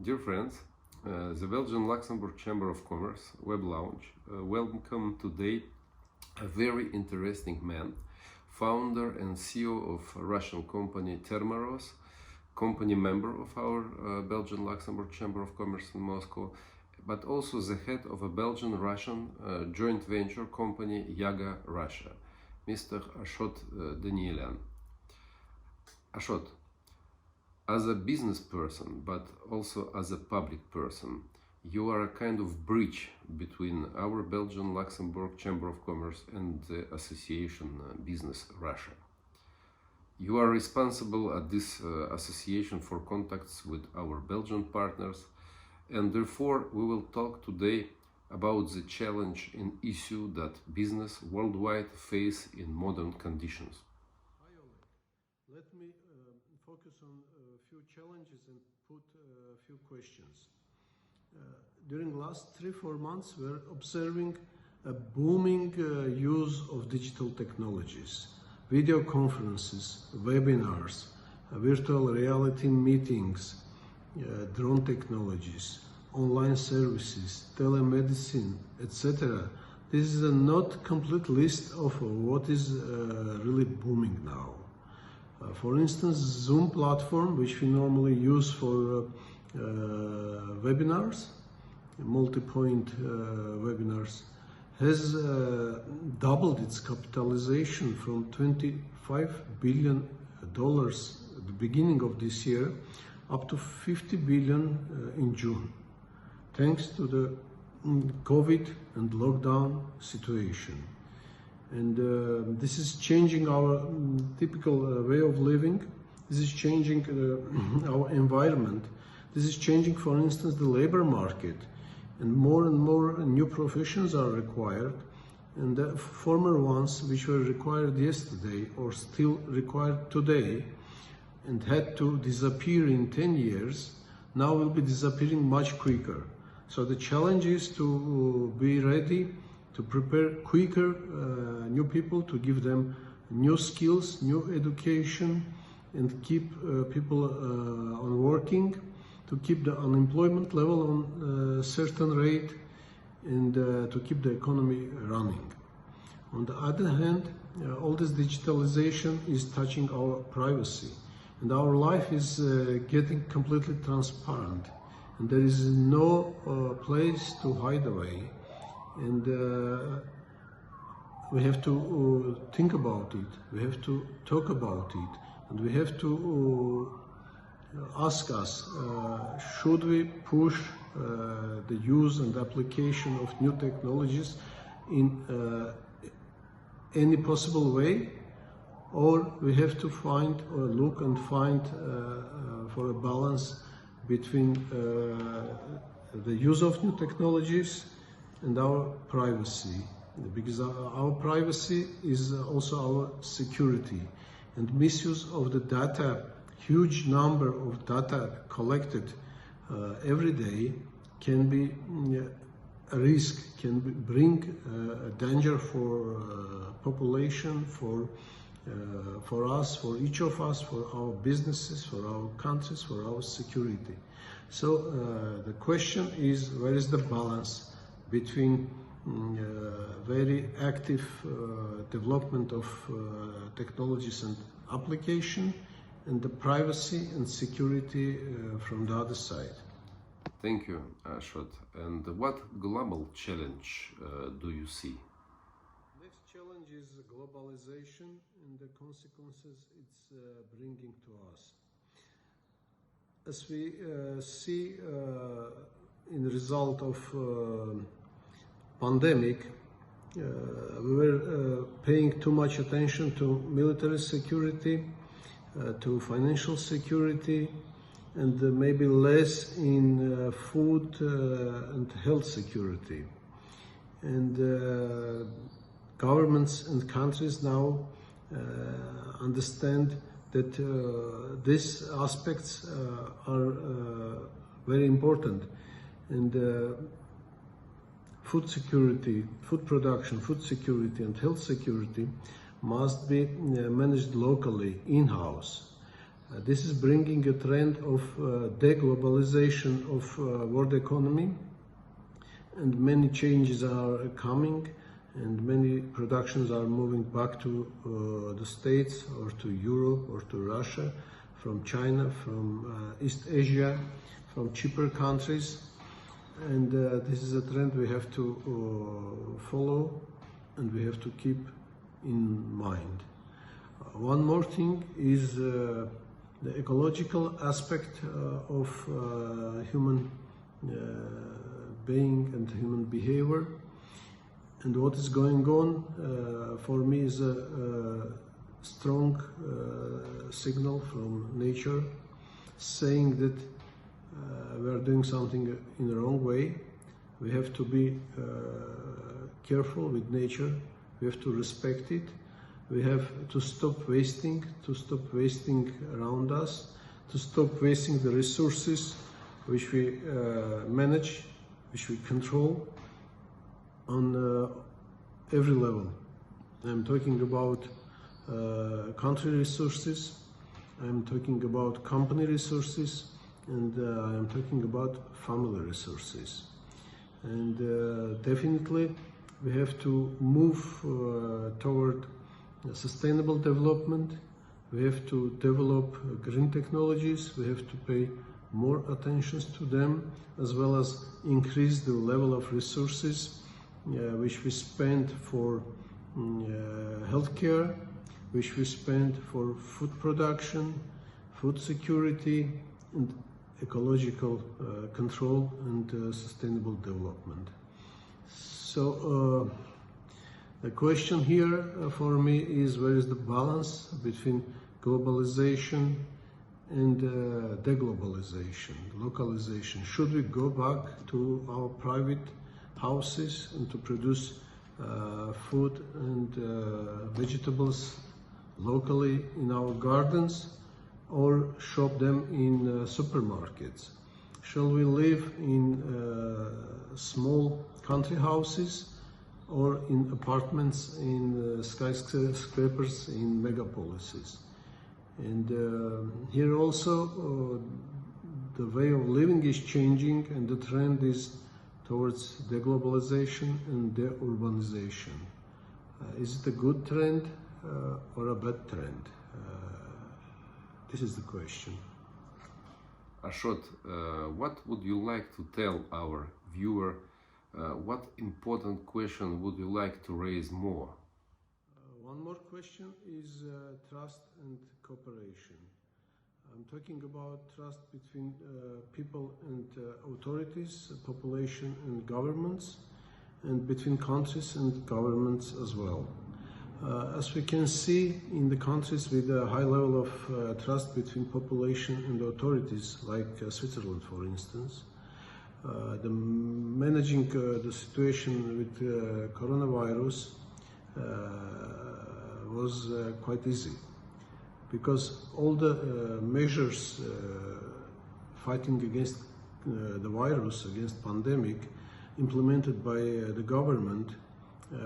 Dear friends, the Belgian-Luxembourg Chamber of Commerce web launch welcome today a very interesting man, founder and CEO of Russian company Termoros, company member of our Belgian-Luxembourg Chamber of Commerce in Moscow, but also the head of a Belgian-Russian joint venture company Jaga Russia, Mr. Ashot Danielian. Ashot, as a business person, but also as a public person, you are a kind of bridge between our Belgian-Luxembourg Chamber of Commerce and the association Business Russia. You are responsible at this association for contacts with our Belgian partners, and therefore we will talk today about the challenge and issue that business worldwide face in modern conditions. Hi Oleg, let me focus on a few challenges and put a few questions. During the last 3-4 months, we're observing a booming use of digital technologies, video conferences, webinars, virtual reality meetings, drone technologies, online services, telemedicine, etc. This is a not complete list of what is really booming now. For instance, Zoom platform, which we normally use for webinars, multi-point webinars, has doubled its capitalization from $25 billion at the beginning of this year up to $50 billion in June, thanks to the COVID and lockdown situation. And this is changing our typical way of living. This is changing our environment. This is changing, for instance, the labor market. And more new professions are required. And the former ones, which were required yesterday or still required today and had to disappear in 10 years, now will be disappearing much quicker. So the challenge is to be ready to prepare quicker new people, to give them new skills, new education, and keep people on working, to keep the unemployment level on a certain rate, and to keep the economy running. On the other hand, all this digitalization is touching our privacy, and our life is getting completely transparent, and there is no place to hide away. And we have to think about it, we have to talk about it, and we have to ask us, should we push the use and application of new technologies in any possible way, or we have to find or look and find for a balance between the use of new technologies and our privacy, because our privacy is also our security, and misuse of the data, huge number of data collected every day, can be a risk, can bring a danger for population, for us, for each of us, for our businesses, for our countries, for our security. So the question is, where is the balance between very active development of technologies and application and the privacy and security from the other side? Thank you, Ashot. And what global challenge do you see? Next challenge is globalization and the consequences it's bringing to us. As we see in the result of pandemic, we were paying too much attention to military security, to financial security, and maybe less in food and health security. And governments and countries now understand that these aspects are very important. And food security, food production, food security and health security must be managed locally, in-house. This is bringing a trend of deglobalization of world economy, and many changes are coming, and many productions are moving back to the States or to Europe or to Russia, from China, from East Asia, from cheaper countries. And this is a trend we have to follow and we have to keep in mind. One more thing is the ecological aspect of human being and human behavior. And what is going on for me is a strong signal from nature saying that we are doing something in the wrong way. We have to be careful with nature. We have to respect it. We have to stop wasting around us, to stop wasting the resources which we manage, which we control on every level. I'm talking about country resources, I'm talking about company resources, and I'm talking about family resources. And definitely we have to move toward sustainable development. We have to develop green technologies. We have to pay more attention to them, as well as increase the level of resources which we spend for healthcare, which we spend for food production, food security, and ecological control and sustainable development. So the question here for me is, where is the balance between globalization and deglobalization, localization? Should we go back to our private houses and to produce food and vegetables locally in our gardens, or shop them in supermarkets? Shall we live in small country houses or in apartments in skyscrapers in megapolises? And here also the way of living is changing, and the trend is towards deglobalization and deurbanization. Is it a good trend or a bad trend? This is the question. Ashot, what would you like to tell our viewer? What important question would you like to raise more? One more question is trust and cooperation. I'm talking about trust between people and authorities, population and governments, and between countries and governments as well. As we can see in the countries with a high level of trust between population and authorities, like Switzerland, for instance, the managing the situation with coronavirus was quite easy, because all the measures fighting against the virus, against pandemic, implemented by the government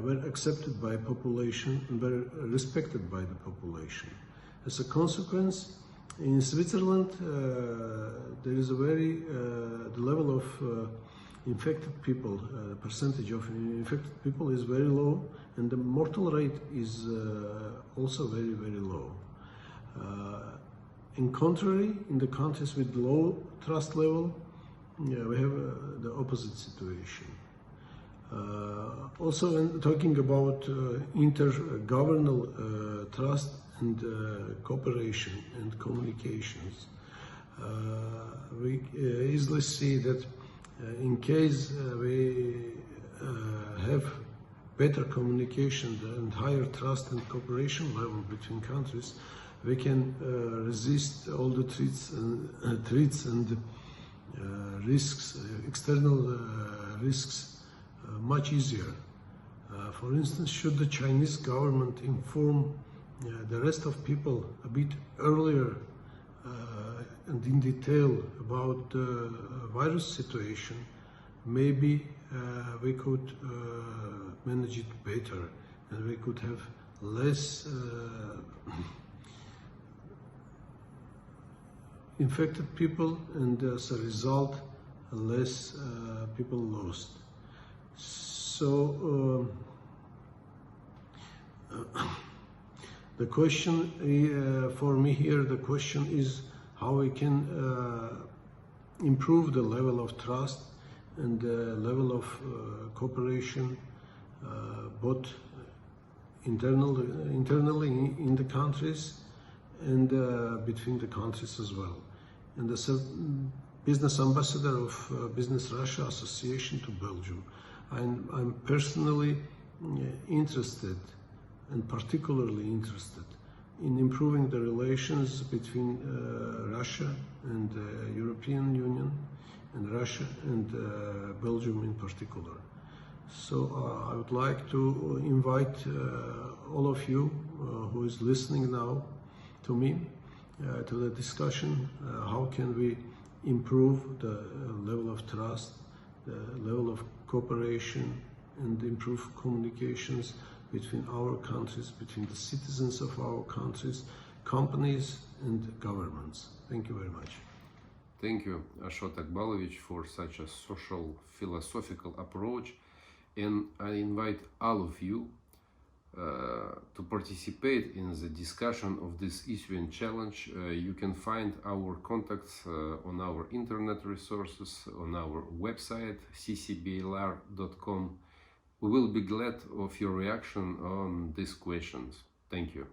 were accepted by population and were respected by the population. As a consequence, in Switzerland, there is a very, the level of infected people, the percentage of infected people is very low, and the mortal rate is also very, very low. In contrary, in the countries with low trust level, we have the opposite situation. Also, when talking about intergovernmental trust and cooperation and communications, we easily see that in case we have better communication and higher trust and cooperation level between countries, we can resist all the threats and risks, external risks, much easier. For instance, should the Chinese government inform the rest of people a bit earlier and in detail about the virus situation, maybe we could manage it better, and we could have less infected people, and as a result, less people lost. So the question for me here, the question is how we can improve the level of trust and the level of cooperation, both internally in the countries and between the countries as well. And the business ambassador of Business Russia Association to Belgium, I'm personally interested, and particularly interested, in improving the relations between Russia and the European Union, and Russia and Belgium in particular. So I would like to invite all of you who is listening now to me, to the discussion, how can we improve the level of trust, the level of cooperation, and improve communications between our countries, between the citizens of our countries, companies and governments. Thank you very much. Thank you, Ashot Agbalovitch, for such a social, philosophical approach. And I invite all of you to participate in the discussion of this issue and challenge. You can find our contacts on our internet resources, on our website, ccblr.com. We will be glad of your reaction on these questions. Thank you.